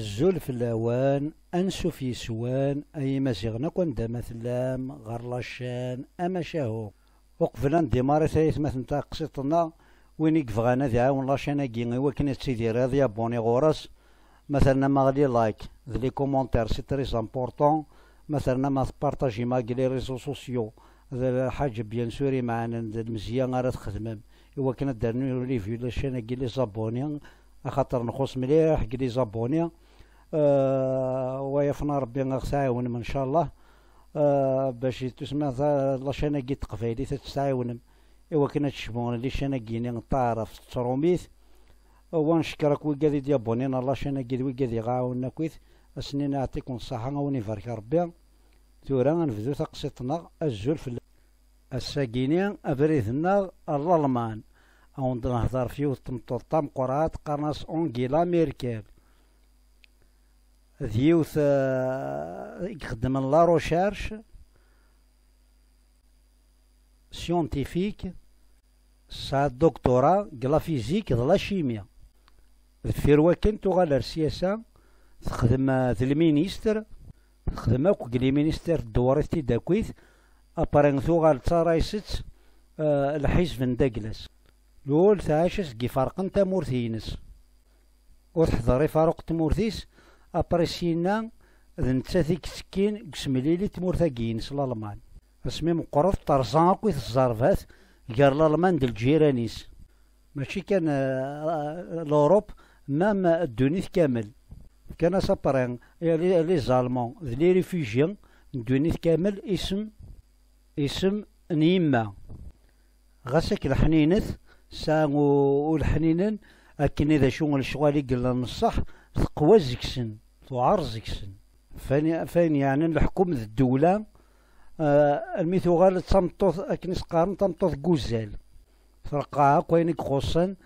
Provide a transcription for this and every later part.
الزول في الأوان أنسو في سوان أي مزيغنا كون دا مثلام غير لاشان أما شاهو وقفنا ديماري ثالث مثل تا قصيتنا وين يكفغانا ذي عاون لاشان أكين وكنا تسيدي راضي أبوني غورس مثلا ما غادي لايك ذلي كومونتير سي تريس امبورطون مثلا ما تبارطاجي ما لي ريزو سوسيو هذا حاجة بيان سوري معنا المزيان راه تخدمم إوا كنا دارنا ريفيو لاشان أكين لي زابوني خاطر نخص مليح كي لي زابوني ويفنا ربي غتعاونم ان شاء الله باش تسمى لاشاناكي تقفايلي تتعاونم ايوا كنا تشبون لي شاناكيني نطارف تروميث ونشكرك وكادي ديابونينا لاشاناكي وكادي غاونا كويث اسنين نعطيكم الصحة ونبارك ربي تورا نبدو تقسيطنا الزول في الساكيني ابريدنا الالمان او نهضر فيه تمطوطا مقرات قرناص اونغيلا ميركل ديوث يخدم لا روشيرش سيونتيفيك سا دكتوراه كلا فيزيك لا شيميا دفير وكن تغال السياسة تخدم المينيستر تخدم اكو كلي مينيستر دورتي داكويث ابارين ثوغال ترايست الحزب نداكلاس لول تعاشس كي فرقن تامورثينس وتحضري فاروق تمورثيس ابريسينا ذنتا ذيك سكين قسمليلي تمورثاكينس الالمان اسمي مقرض طرزان كويث الزرفات قال الالمان ديال الجيرانيس ماشي كان لوروب مام الدونيث كامل كان سابرين لي زالمون لي ريفوجيان الدونيث كامل اسم نيما غاسك الحنينث ساغو الحنينن اكن اذا شو الشغالي قلنا نصح تقوى زكسن توعر زكسن فين يعني الحكومة الدولة الميثوغال تمطوث اكن سقارن تمطوث كوزال فرقاها كوين خصن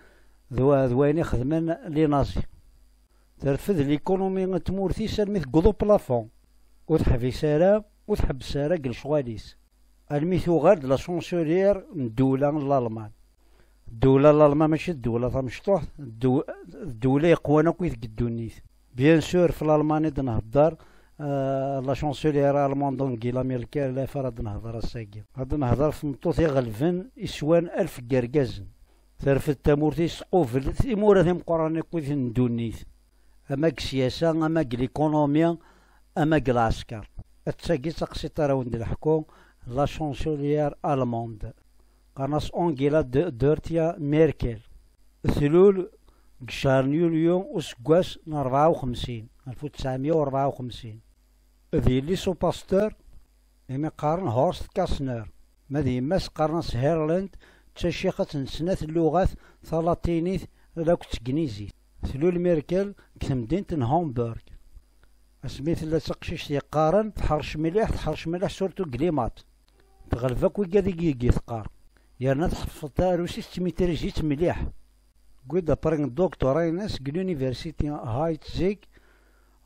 ذوين يخدمن لي نازي ترفد ليكونومي تمورثي سالمي تقضو بلافون وتحفي سارة وتحب سارة قل شغاليس الميثوغال لا شونسورير الدولة الألمان الدولة الألمان ماشي الدولة تاع مشطوح الدولة يقوانا كويث قدونيث بيان سور في الألماني دنهضر لا شونسولير ألمان دونكيلا ميركل لا فرد نهضر الساكي هاد نهضر في مطوط يغلفن إسوان 1000 كركازن ترفد تامورتي سقوف تيمورا ثيم قراني كويث ندونيث أما كسياسة أما كليكونوميا أما كالعسكر التساكي تقسي تراوند الحكوم لا شونسولير ألماند قناص أونغيلا دورتيا ميركل ثلول شهر يوليو أسكواس 1954 ذي لي سو باستور إمي قارن هورست كاسنر ماذي ماس قرناس هيرلاند تشيخة نسنات اللغات ثلاثينيث لاك تكنيزي ثلول ميركل كتمدينة هامبورغ اسميت لا تقشيش يقارن تحرش مليح سورتو كليمات تغلفك وكادي كي ثقار يارنا تحفظتها روسي تميتريجيت مليح قد برين دكتورينس لونيفرسيتي هايتزيك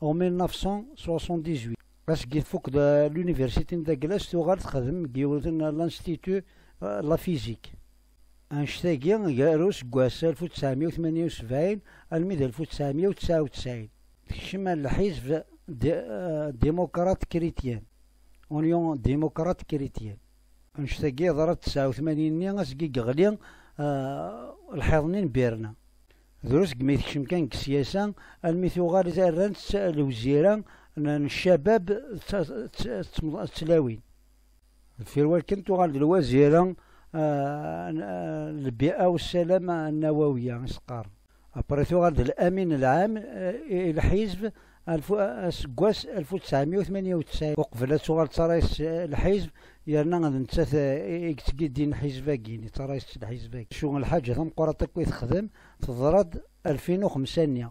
او 1978 باش كي فوق لونيفرسيتي نتا كلاس تغال تخدم كيولتن لانستيتو لا فيزيك انشتاكي روس كواس 1978 الميد 1999 تكشم الحزب ديمقراط كريتيان اونيون ديمقراط كريتيان انشتاكي ضربت 89 ني اسكي غليان الحيضنين بيرنا دروس كميت كشم كان كسياسة الميثوغال زاران الوزيرة الشباب تلاوين في الوقت كنتو غال الوزيرة البيئة والسلامة النووية سقار أبريتو غال الأمين العام الحزب كواس 1998 وقفلت صغار ترايس الحزب يرنا نتاث يكتقدين حزباكيني ترايس الحزباك شو الحاجة ثم قراتك ويتخدم تضرد 2005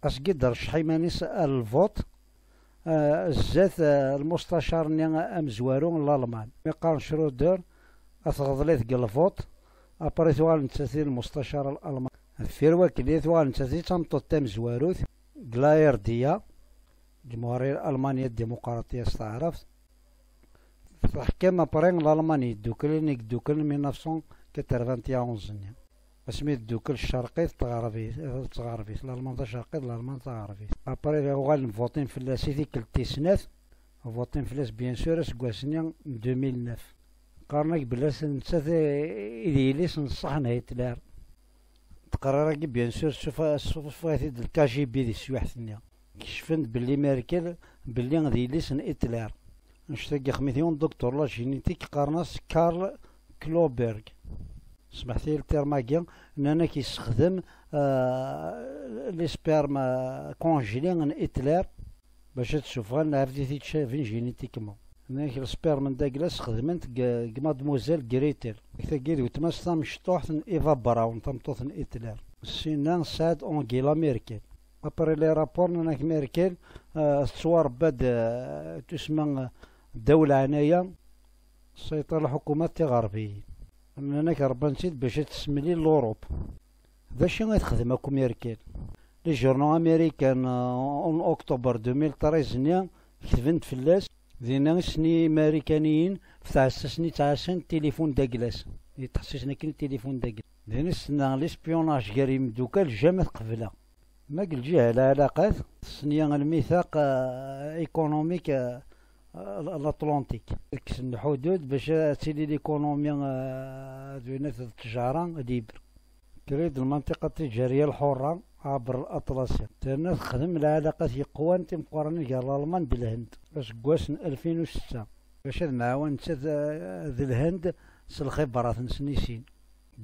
أسقد رشحيمانيس الفوت الزات المستشار أمزوارون الألمان ميقارن شرودر أتغضليت الفوت أبريتوال نتاثير المستشار الألمان في الوقت اللي ثوال نتاثير تمطو تامزواروث غلايردية جمهورية ألمانيا الديمقراطية استعرفت حكام برين الألماني دوكلين 1991 اسمي الدوكل الشرقي تغربيت الالمان الشرقي الالمان تغربيت ابري غال نفوتين في لاسيتي كلتي سنات فوتين في لاس بيان سور اسكواسنيا 2009 قارنك بلاس نتا إليس نصح هتلر تقرر بيان سور شوف الكا جي بي دي سواح ثانية كشفت باللي ميركل باللي غادي يليس هتلر نشتاق خميثيون دكتور لا جينيتيك قارناس كارل كلوبرغ سمحتي الترماكيا ان انا كيستخدم لي سبيرما كونجيلي هتلر باش تشوف عرفتي تيتشافين جينيتيكمون هناك السبيرما داكلاس خدمت مادموزيل غريتل كتاكيد وتماس مشطوح ايفا براون تمطوط هتلر سينا ساد اونغيلا ميركل ابري لي رابور هناك ميركل تصور باد تسمى الدولة عنايا سيطر الحكومات الغربيين هناك ربانتيد باش تسملي لوروب باش غتخدم هاكو ميركل لي جورنال امريكان اون اكتوبر 2013 كتبنت فلاس دينا سني امريكانيين في سني تعسن تليفون داكلاس يتحسسنا كاين تليفون داكلاس دينا سنا ليسبيوناج كاري مدوكال جامد قبله ما قل جهه على علاقات سنيا الميثاق ايكونوميك الاطلنطيك كسن الحدود باش تسيلي ليكونوميا دينا التجاره ليبر كريد المنطقه التجاريه الحره عبر الاطلسي تانا تخدم العلاقات يقوان تمقارنة ديال الالمان بالهند باش كواسن 2006 باش نعاون ذي الهند الخبرات نسنيسين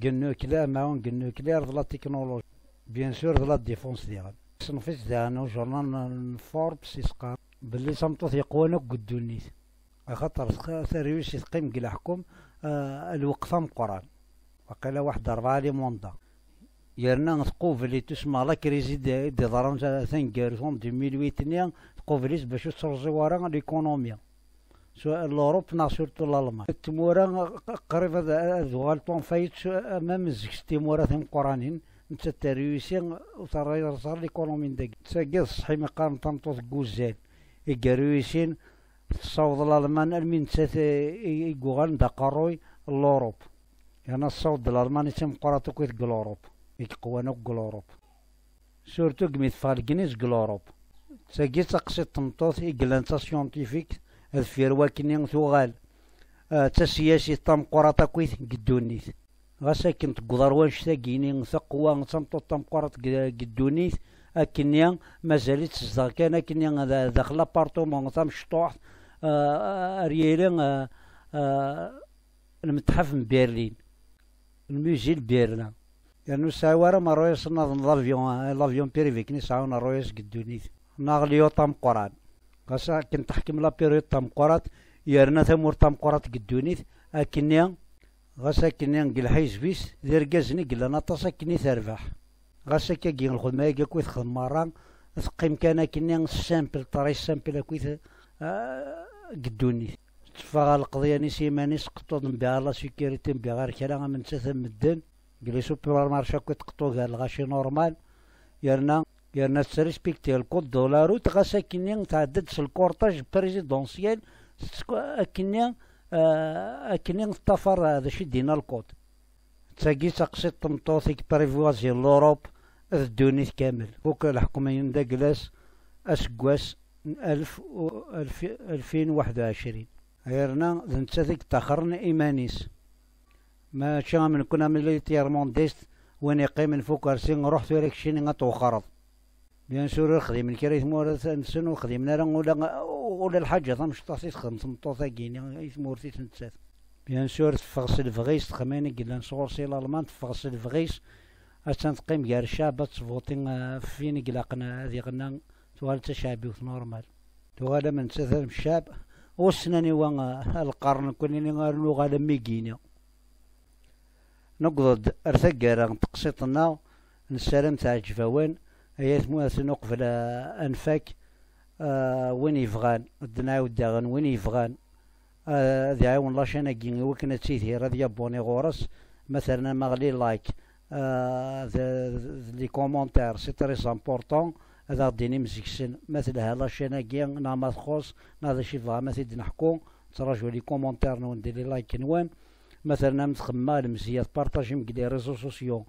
النوكلير معاون النوكلير لا تكنولوجي بيان سور لا ديفونس ديالها صنفيت ديالنا جورنال فوربس يسقى باللي صمتوث يقوانا قدونيت خاطر سيريوس يتقيم كلا حكم الوقفه مقران وقيلا واحد 4 لي موندا يرنا تقوف اللي تسمى لا كريزي دي ضران ثانكارثون 2008 تقوف ليس باش ترجي ورا ليكونوميا سواء لوروب نا سورتو الالمان تمورا قريب غالطون فايت امام زكس تيمورا ثم قرانين انت تريوسين وصار ليكونومي داك تساقي صحي مقام طنطوط كوزال يقريوسين تصاوض الالمان المين يقوغان دقروي لوروب يعني الصوت الالماني تم قراتو كويت لوروب يقوانا كلوروب سورتو كميت فالكنيز كلوروب تساقي تقصي طنطوط إقلانتا سيونتيفيك هاد فيروا كني ثوغال تا سياسي طام قراطا كويت قدونيت غا ساكن تقدر واش تاكيني ثقوا تمطوط طام قراط قدونيت اكنيا مازالت تصدق كان اكنيا داخل لابارتومون تام شطوح ريالين المتحف من برلين الموزي لبرلين يعني ساوارا ما رويس نظن لافيون بيريفي كني ساونا رويس قدونيت ناغليو طام قران غاسا كنت تحكم لا بيريود طام قرات يرنا ثمور طام قرات قدونيت اكنيا غاسا كنيا نقل حيز بيس دير كازني قل انا طاسا كني تربح غاسا كي الخدمه كي كويت خدم مرة تقيم كان كنيا سامبل طري سامبل كويت قدونيت تفاغ القضيه ني سيماني سقطو بها لا سيكوريتي بها غير كلا من تاث مدن قلي سوبر مارشا كويت قطو قال غاشي نورمال يرنا تريسبكتي الكود دولار وتغاسا كنيا تعدد الكورتاج بريزيدونسيال كنيا تطفر هذا شي دينا الكود تاقي تقصي طمطوثيك بريفوازي لوروب الدونيت كامل فوق الحكومة يندقلاس اسكواس 2021 غيرنا ذنتاثيك تاخرنا ايمانيس ما شا من كنا ميليتير مونديست وين يقيم فوق رسين رحت وريك شيني غتوخرض بيان سور خديم الكريت مورث نسن وخديمنا راه ولا الحاجه مش طاسيت خمس مطوطه كيني يثمورتي تنتسات بيان سور تفغس الفغيس تخميني قلنا نصورسي الالمان تفغس الفغيس عشان تقيم كاع الشعب تصفوتين فين قلقنا هذه قلنا توالت شعبي نورمال توالى من تسثر الشعب وسناني وان القرن كلني اللغه لميكينا نقضد ارثقر تقسيطنا نسالم تاع الجفاوين هي ثموث نقفل انفاك وين يفغان الدنيا وداغن وين يفغان ذي عاون لاشانا كي وكنا تسيثي راه بوني غورس مثلا مغلي لايك لي كومونتير سي تري امبورطون هذا ديني مزيكسن مثل لاشانا كي نعمل خوص هذا شي فغا مثل نحكو تراجعوا لي كومونتير وندير لي لايك نوان مثلا متخما المزيات بارطاجي مك لي ريزو سوسيو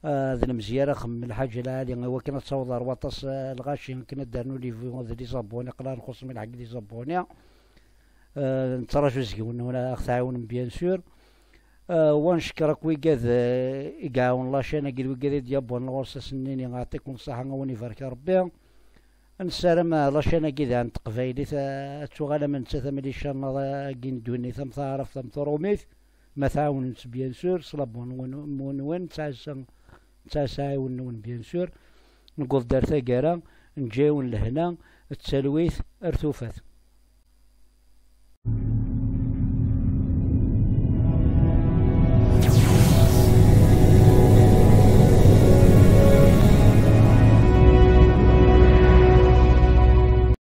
ذا المزيارة خم الحاجة العالية وكنا تصوض رواطس الغاشي كنا دارنو لي فيو ذا لي زابوني قلا نخص من حق لي زابوني نتراجو زيون ولا تعاون بيان سور ونشكرك ويقاذ يقاون لاشين قد ويقاذ ديابون الغرصة سنيني غاعطيكم الصحة وني فارك ربي نسالم لاشين قد عن تقفايلي تغالا من تثملي شان كين دوني ثم تعرف ثم تروميث ما تعاون بيان سور صلابون وين تسعى ونون بيان سور نقول دار ثقارا نجاون لهنا التلويث ارتوفات